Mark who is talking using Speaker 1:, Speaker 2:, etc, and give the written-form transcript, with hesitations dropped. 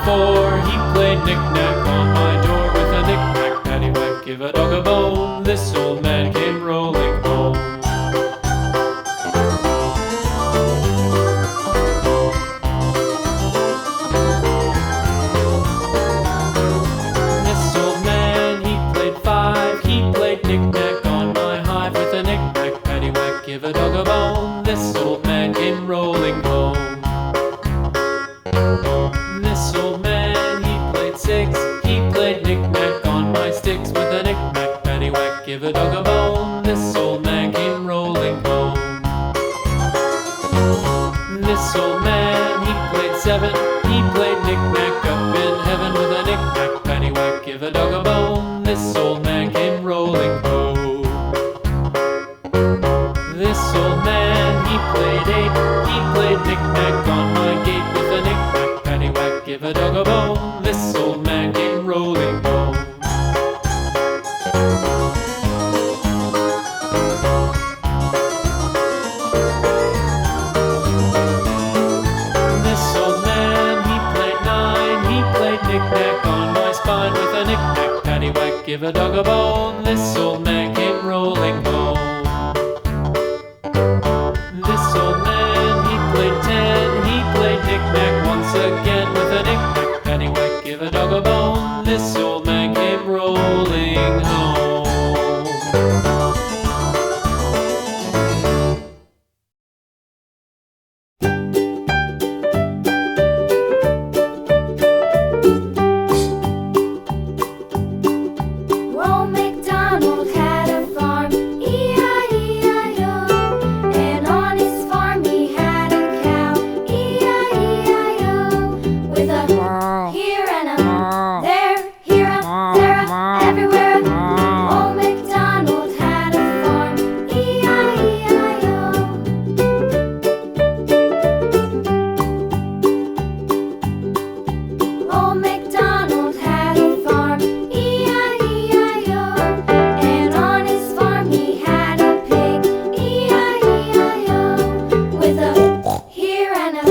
Speaker 1: 4, he played knick-knack on my door with a knick-knack, paddywhack, give a dog a bone. This old man came rolling home. This old man, he played 5, he played knick-knack on my hive with a knick-knack, paddywhack, give a dog a bone. This old man came rolling home. This old man, he played 6, he played knick-knack on my sticks with a knick-knack, paddywhack, give a dog a bone. This old man came rolling home. This old man, he played 7, he played knick-knack up in heaven with a knick-knack, paddywhack, give a dog a bone. This old man came rolling home. This old man, he played 8, he played knick-knack on my gate with a knick-knack, paddywhack, give a dog a bone. This old man came rolling home. This old man, he played 9, he played knick-knack on my spine with a knick-knack, paddywhack, give a dog a bone. This old man came rolling home. This old man, he played 10, he played knick-knack once again with a knick-knack, paddywhack, give a dog a bone. This old man came rolling home.
Speaker 2: Old MacDonald had a farm, E-I-E-I-O. And on his farm he had a cow, E-I-E-I-O. With a here and a there, here a, there a, everywhere a. Old MacDonald had a farm, E-I-E-I-O. Old MacDonald had a farm, E-I-E-I-O. And on his farm he had a pig, E-I-E-I-O. With a here and a